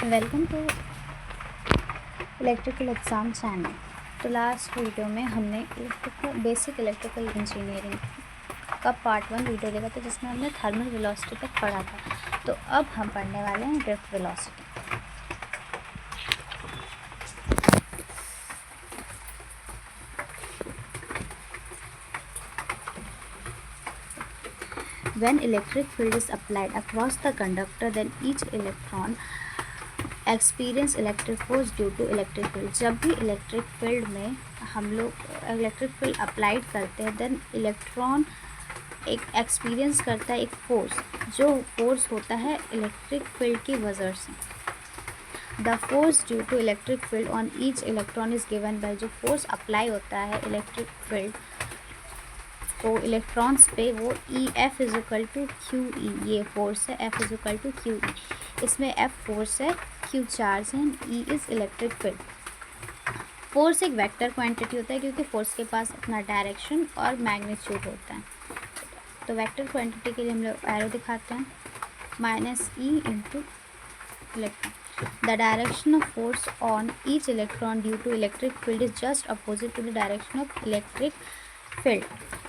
Welcome to electrical exam channel. तो last video में हमने बेसिक इलेक्ट्रिकल इंजीनियरिंग का पार्ट 1 वीडियो देखा था, जिसमें हमने थर्मल वेलोसिटी तक पढ़ा था। तो अब हम पढ़ने वाले हैं drift velocity. When electric field is applied across the conductor, then each electron experience electric force due to electric field. जब भी इलेक्ट्रिक फील्ड में हम लोग इलेक्ट्रिक फील्ड अप्लाइड करते हैं, देन इलेक्ट्रॉन एक एक्सपीरियंस करता है एक फोर्स, जो फोर्स होता है इलेक्ट्रिक फील्ड की वजह से। The force due to electric field on each electron is given by, जो फोर्स अप्लाई होता है इलेक्ट्रिक फील्ड को इलेक्ट्रॉन्स पे, वो F is to Q E, ये फोर्स है F is to Q E. इसमें F फोर्स है, Q चार्ज है, E is electric field. Force एक वेक्टर क्वांटिटी होता है, क्योंकि फोर्स के पास अपना डायरेक्शन और मैग्नीट्यूड होता है। तो वेक्टर क्वांटिटी के लिए हम लोग एरो दिखाते हैं, -E into electron. The direction of force on each electron due to electric field is just opposite to the direction of electric field.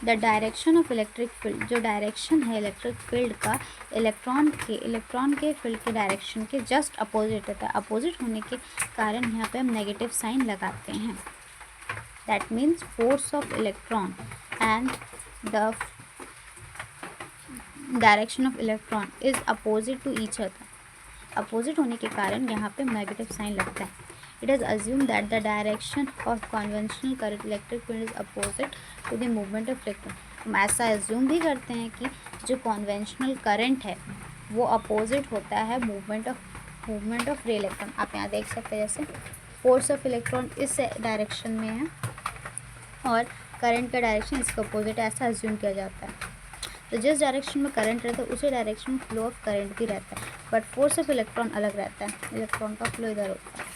The direction of electric field, जो direction है electric field का electron के field के direction के just opposite होता है। Opposite होने के कारण यहाँ पे हम नेगेटिव साइन लगाते हैं। That means force of electron and the direction of electron is opposite to each other. Opposite होने के कारण यहाँ पे नेगेटिव साइन लगता है। It is assumed that the direction of conventional current electric field is opposite to the movement of electron। हम ऐसा assume भी करते हैं कि जो कॉन्वेंशनल करंट है वो अपोजिट होता है मूवमेंट ऑफ रे इलेक्ट्रॉन। आप यहाँ देख सकते हैं, जैसे फोर्स ऑफ इलेक्ट्रॉन इस डायरेक्शन में है और करंट का डायरेक्शन इसका अपोजिट है, ऐसा एज्यूम किया जाता है। तो जिस डायरेक्शन में करंट रहता है उसी डायरेक्शन में फ्लो ऑफ करंट भी रहता है, बट फोर्स ऑफ इलेक्ट्रॉन अलग रहता है। इलेक्ट्रॉन का फ्लो इधर होता है।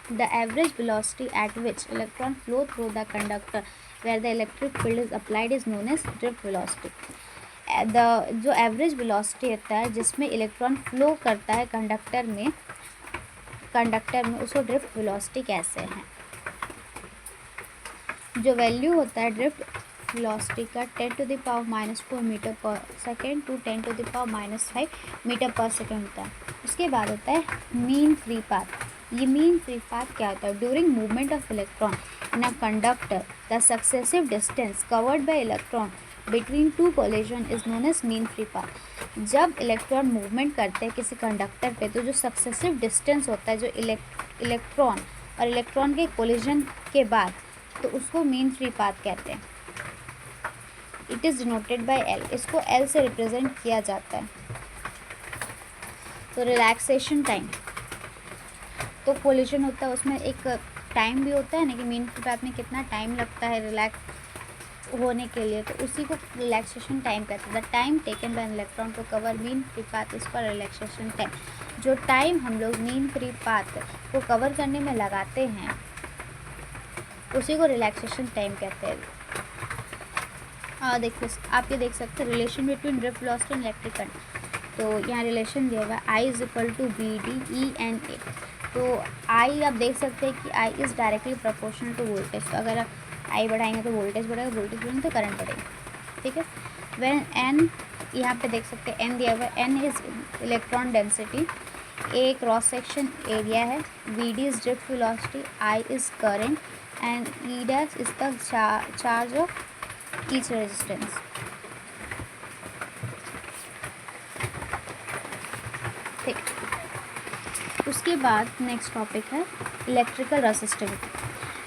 The average velocity at which electron flow through the conductor where the electric field is applied is known as drift velocity। जो एवरेज वेलोसिटी होता है जिसमें इलेक्ट्रॉन फ्लो करता है कंडक्टर में उसको ड्रिफ्ट वेलोसिटी कहते हैं। जो वैल्यू होता है ड्रिफ्ट वेलोसिटी का 10⁻⁻⁴ metre per second to 10⁻⁻⁵ metre per second होता है। उसके बाद होता है मीन फ्री पाथ। ये मीन फ्री पाथ क्या होता है? During movement of electron in a conductor the successive distance covered by electron between two collision is known as mean free path. जब इलेक्ट्रॉन मूवमेंट करते हैं किसी कंडक्टर पे, तो जो सक्सेसिव डिस्टेंस होता है जो इलेक्ट्रॉन और इलेक्ट्रॉन के कोलिजन के बाद, तो उसको मीन फ्री पाथ कहते हैं। It is denoted by L, इसको L से रिप्रेजेंट किया जाता है। तो रिलैक्सेशन टाइम, तो कोलिजन होता है उसमें एक टाइम भी होता है ना, कि मीन फ्री पाथ में कितना टाइम लगता है रिलैक्स होने के लिए, तो उसी को रिलैक्सेशन टाइम कहते हैं। The time taken by electron to cover mean free path is called relaxation time. जो टाइम हम लोग मीन फ्री पाथ को कवर करने में लगाते हैं उसी को रिलैक्सेशन टाइम कहते हैं। देखिए, आप ये देख सकते हैं relation between drift velocity and electric current. तो यहाँ रिलेशन दिया हुआ है I=BD/E/A। तो I आप देख सकते हैं कि I is directly proportional to voltage. तो अगर आप I बढ़ाएंगे तो वोल्टेज बढ़ेगा, वोल्टेज बढ़ेंगे तो करंट बढ़ेगा, ठीक है। व्हेन N, यहाँ पे देख सकते हैं N दिया हुआ है, N is electron density, A cross section area है, BD is drift velocity, I is current and E' is the charge of each resistance. ठीक, उसके बाद नेक्स्ट टॉपिक है electrical resistivity.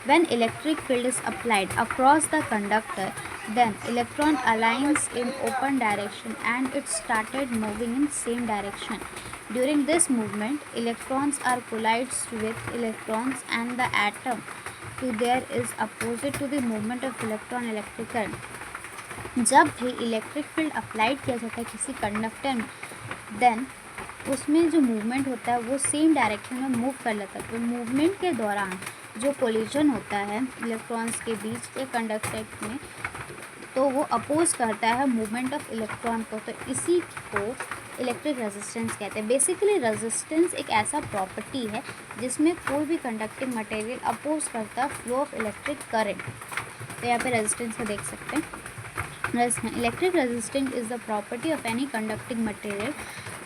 When electric field is applied across the conductor, then electron aligns in open direction and it started moving in same direction. During this movement, electrons are collides with electrons and the atom to there is opposite to the movement of electron electric current। जब भी electric field applied किया जाता है किसी conductor में, then उसमें जो movement होता है वो सेम डायरेक्शन में मूव कर लेता है। तो मूवमेंट के दौरान जो कोलिजन होता है इलेक्ट्रॉन्स के बीच के कंडक्टर में, तो वो अपोज करता है मूवमेंट ऑफ इलेक्ट्रॉन को। तो इसी को इलेक्ट्रिक रेजिस्टेंस कहते हैं। बेसिकली रेजिस्टेंस एक ऐसा प्रॉपर्टी है जिसमें कोई भी कंडक्टिंग मटेरियल अपोज करता है फ्लो ऑफ इलेक्ट्रिक करंट। तो यहाँ पे रेजिस्टेंस को देख सकते हैं। Electric resistance is the property of any conducting material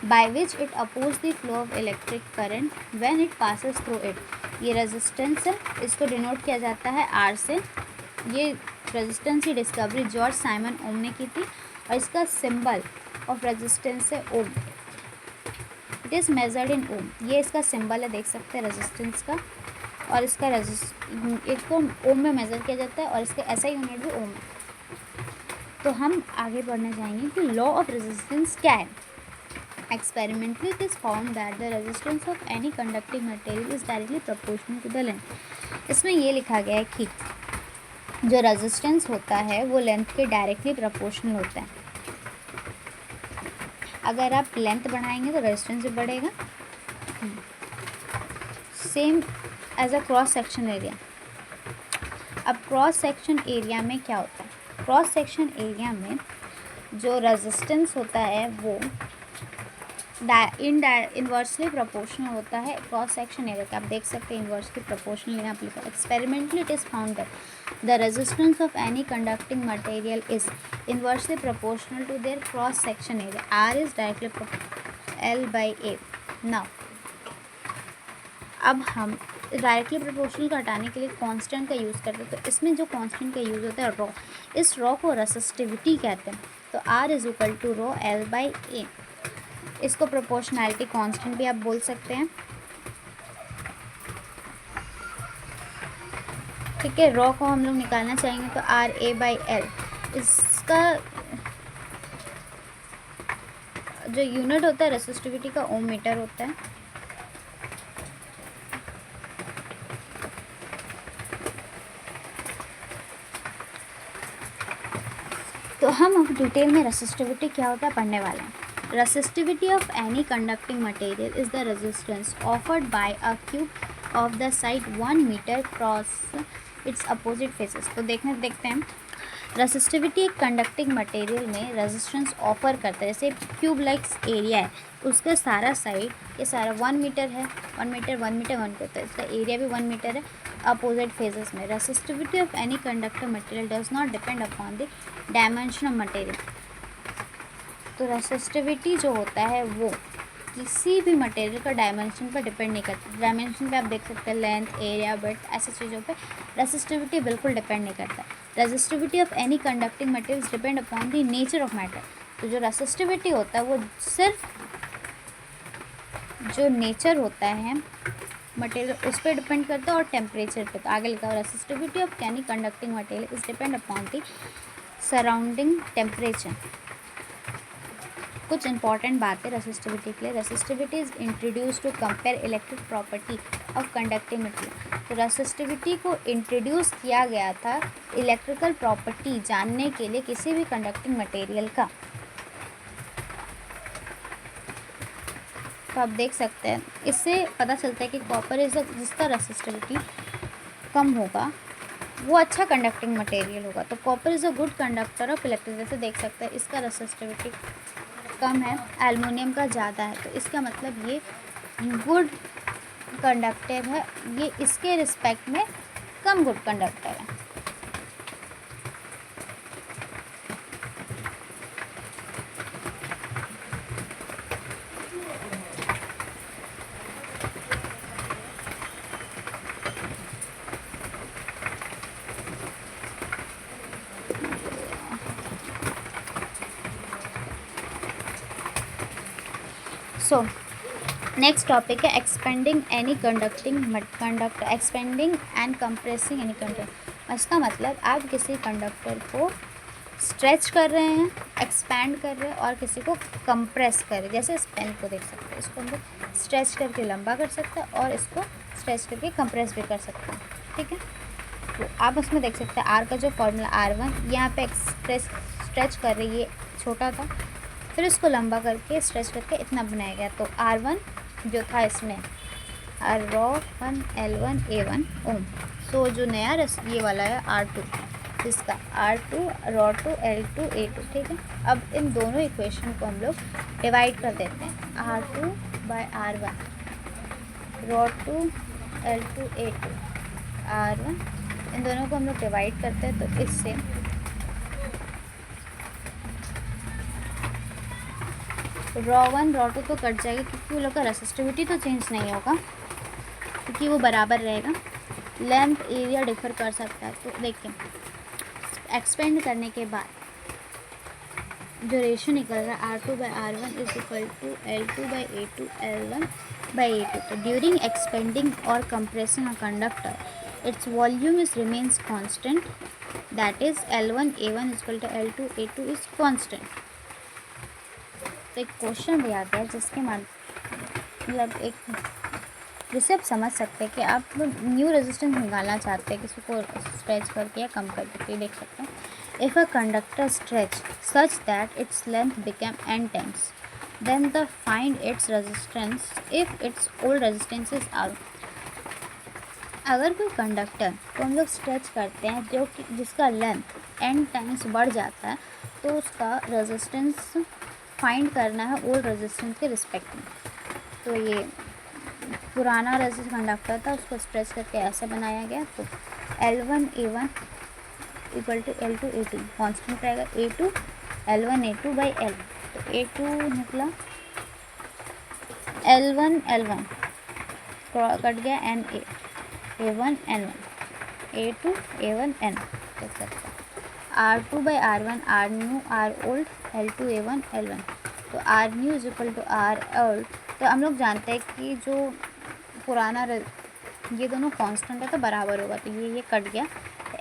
by which it oppose the flow of electric current when it passes through it. ये रेजिस्टेंस है, इसको डिनोट किया जाता है आर से। ये रेजिस्टेंस की डिस्कवरी जॉर्ज साइमन ओम ने की थी और इसका सिंबल ऑफ रेजिस्टेंस है ओम। इट इज़ मेजर्ड इन ओम। ये इसका सिंबल है, देख सकते हैं रेजिस्टेंस का। और इसका इसको ओम में मेज़र किया जाता है और इसका ऐसा यूनिट भी ओम है। तो हम आगे बढ़ने जाएंगे कि लॉ ऑफ रेजिस्टेंस क्या है। Experimentally it is found that the resistance of any conducting material is directly proportional to the length. इसमें ये लिखा गया है कि जो रेजिस्टेंस होता है वो लेंथ के डायरेक्टली प्रोपोर्शनल होता है। अगर आप लेंथ बढ़ाएंगे तो रेजिस्टेंस भी बढ़ेगा। Same as a cross section area. अब क्रॉस सेक्शन एरिया में क्या होता है? क्रॉस सेक्शन एरिया में जो रेजिस्टेंस होता है वो इन्वर्सली प्रोपोर्शनल होता है क्रॉस सेक्शन एरिया का। आप देख सकते हैं इन्वर्सली प्रोपोर्शनल यहाँ पर लिखा है। Experimentally it is found that the resistance of any conducting material is inversely proportional to their cross section area. R is directly L by A. Now अब हम डायरेक्टली प्रोपोर्शनल को हटाने के लिए कांस्टेंट का यूज़ करते हैं। तो इसमें जो कांस्टेंट का यूज़ होता है रॉ, इस रॉ को रेसिस्टिविटी कहते हैं। तो R is equal to rho L by A. इसको प्रोपोर्शनैलिटी कांस्टेंट भी आप बोल सकते हैं। ठीक है, रॉ को हम लोग निकालना चाहेंगे तो आर ए बाई एल। इसका जो यूनिट होता है रेसिस्टिविटी का ओम मीटर होता है। तो हम अब डिटेल में रेसिस्टिविटी क्या होता है पढ़ने वाले हैं। Resistivity of any conducting material is the resistance offered by a cube of the side 1 meter cross its opposite faces। तो देखते हैं रेसिस्टिविटी एक कंडक्टिंग मटेरियल में रेजिस्टेंस ऑफर करता है। जैसे क्यूब लाइक्स एरिया है, उसका सारा साइड ये सारा 1 मीटर है। 1 मीटर 1 मीटर 1 होता है, इसका एरिया भी 1 मीटर है अपोजिट फेजेस में। Resistivity of any conductor material does not depend upon the dimension of material. तो रेसिस्टिविटी जो होता है वो किसी भी मटेरियल का डायमेंशन पर डिपेंड नहीं करता। डायमेंशन पे आप देख सकते हैं लेंथ, एरिया, विड्थ, ऐसी चीज़ों पे रेसिस्टिविटी बिल्कुल डिपेंड नहीं करता। Resistivity of any conducting materials depend upon the nature of matter. तो जो रेसिस्टिविटी होता है वो सिर्फ जो नेचर होता है मटेरियल उस पर डिपेंड करता है और टेम्परेचर पे। तो आगे लिखा हुआ resistivity of any conducting material is depend upon the surrounding temperature. कुछ इंपॉर्टेंट बातें रेसिस्टिविटी के लिए। Resistivity is introduce to compare electric property of conducting material. तो रेसिस्टिविटी को इंट्रोड्यूस किया गया था इलेक्ट्रिकल प्रॉपर्टी जानने के लिए किसी भी कंडक्टिंग मटेरियल का। तो आप देख सकते हैं इससे पता चलता है कि कॉपर इज जिसका रेसिस्टिविटी कम होगा वो अच्छा कंडक्टिंग मटेरियल होगा। तो copper is a good conductor of electricity. जैसे देख सकते हैं इसका रेसिस्टिविटी कम है, एल्युमिनियम का ज़्यादा है, तो इसका मतलब ये गुड कंडक्टर है, ये इसके रिस्पेक्ट में कम गुड कंडक्टर है। सो नेक्स्ट टॉपिक है expanding any expanding and compressing any conductor. इसका मतलब आप किसी कंडक्टर को स्ट्रेच कर रहे हैं, एक्सपैंड कर रहे हैं और किसी को कंप्रेस कर रहे हैं। जैसे इस पेन को देख सकते हैं, इसको हम लोग स्ट्रेच करके लंबा कर सकते हैं और इसको स्ट्रेच करके कंप्रेस भी कर सकते हैं। ठीक है, तो आप उसमें देख सकते हैं आर का जो फॉर्मूला R1 यहाँ पे स्ट्रेच कर रही है, छोटा था, फिर इसको लंबा करके स्ट्रेच करके इतना बनाया गया। तो R1 जो था इसमें रॉ 1 L1 A1 ओम। सो जो नया ये वाला है R2 इसका R2 ρ2 L2 A2, ठीक है। अब इन दोनों इक्वेशन को हम लोग डिवाइड कर देते हैं, R2/R1 ρ2 L2 A2 R1, इन दोनों को हम लोग डिवाइड करते हैं। तो इससे ρ1 ρ2 तो कट जाएगा, क्योंकि वो लोग का रेसिस्टिविटी तो चेंज नहीं होगा, क्योंकि वो बराबर रहेगा। लेंथ एरिया डिफर कर सकता है। तो देखिए, एक्सपेंड करने के बाद जो रेशियो निकल रहा है R2/R1 is equal to L2/A2 L1/A2। तो ड्यूरिंग एक्सपेंडिंग और compressing a conductor its volume is remains constant, that is L1A1 is equal to L2A2 is constant. तो एक क्वेश्चन दिया गया जिसके मतलब एक जिसे आप समझ सकते हैं कि आप न्यू रेजिस्टेंस निकालना चाहते हैं, किसी को स्ट्रेच करके या कम करके देख सकते हैं। If a conductor stretch such that its length become n times, then the find its resistance if its old resistance is R। अगर कोई कंडक्टर को हम लोग स्ट्रेच करते हैं जो कि जिसका लेंथ n टाइम्स बढ़ जाता है, तो उसका रेजिस्टेंस फाइंड करना है ओल्ड रेजिस्टेंस के रिस्पेक्ट में। तो ये पुराना रेजिस्टेंस कंडक्टर था, उसको स्ट्रेच करके ऐसे बनाया गया। तो L1A1 equal to L2A2 constant रहेगा, A2 L1A2/L। तो A2 निकला, L1 कट गया, NA A1 N1 A2 A1 N देख सकते हैं। R2/R1 R new R old L2A1 L1। तो R new is equal to R old. तो हम लोग जानते हैं कि जो पुराना ये दोनों कांस्टेंट है तो बराबर होगा, तो ये कट गया,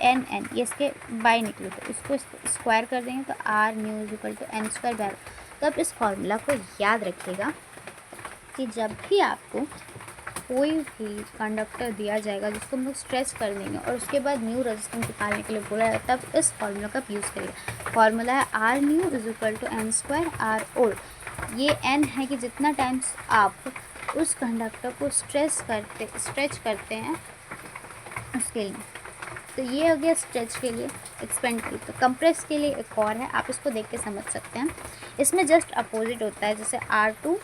N ये इसके बाय निकले, तो इसको स्क्वायर कर देंगे तो R new is equal to N² बराबर। तो अब इस फॉर्मूला को याद रखिएगा कि जब भी आपको कोई भी कंडक्टर दिया जाएगा जिसको हम लोग स्ट्रेच कर देंगे और उसके बाद न्यू रेजिस्टेंस निकालने के लिए बोला जाए, तब इस फॉर्मूला का यूज़ करिएगा। फॉर्मूला है R new is equal to N² R old. ये N है कि जितना टाइम्स आप उस कंडक्टर को स्ट्रेच करते हैं उसके लिए। तो ये हो गया स्ट्रेच के लिए, एक्सपेंड के लिए। तो कंप्रेस के लिए एक और है, आप इसको देख के समझ सकते हैं। इसमें जस्ट अपोजिट होता है, जैसे R2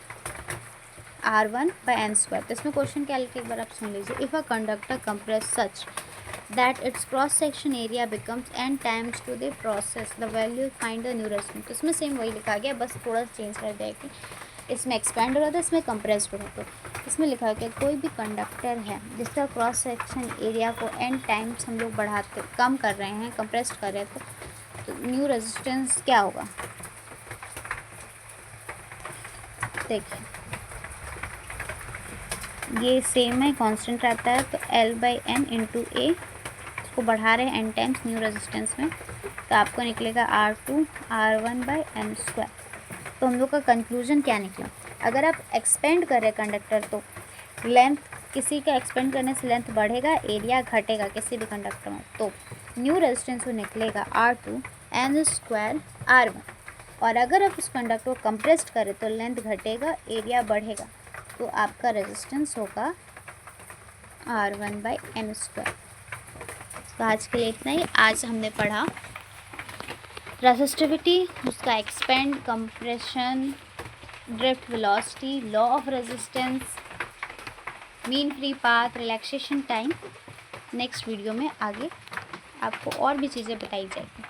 R1/N²। तो इसमें क्वेश्चन क्या लिखा एक बार आप सुन लीजिए। If a conductor compress such that its cross section area becomes n times to the process the value find the new resistance. तो इसमें सेम वही लिखा गया, बस थोड़ा चेंज कर दिया कि इसमें एक्सपेंड हो रहा था, इसमें कंप्रेस्ड हो रहा था। इसमें लिखा है कि कोई भी कंडक्टर है जिसका क्रॉस सेक्शन एरिया को n टाइम्स हम लोग बढ़ाते कम कर रहे हैं, कंप्रेस्ड कर रहे हैं, तो न्यू रेजिस्टेंस क्या होगा। देखिए ये सेम है, कांस्टेंट रहता है, तो L/N × A इसको बढ़ा रहे हैं n टाइम्स न्यू रेजिस्टेंस में, तो आपको निकलेगा R2 R1/N²। तो हम लोग का कंक्लूजन क्या निकला, अगर आप एक्सपेंड कर रहे कंडक्टर तो लेंथ, किसी का एक्सपेंड करने से लेंथ बढ़ेगा, एरिया घटेगा किसी भी कंडक्टर में, तो न्यू रेजिस्टेंस वो निकलेगा R2 N² R1। और अगर आप उस कंडक्टर को कंप्रेस्ड करें तो लेंथ घटेगा, एरिया बढ़ेगा, तो आपका रेजिस्टेंस होगा R1/N²। तो आज के लिए इतना ही। आज हमने पढ़ा रेसिस्टिविटी, उसका expand, compression, drift velocity, law of resistance, mean free path, relaxation time. Next video में आगे आपको और भी चीज़ें बताई जाएगी।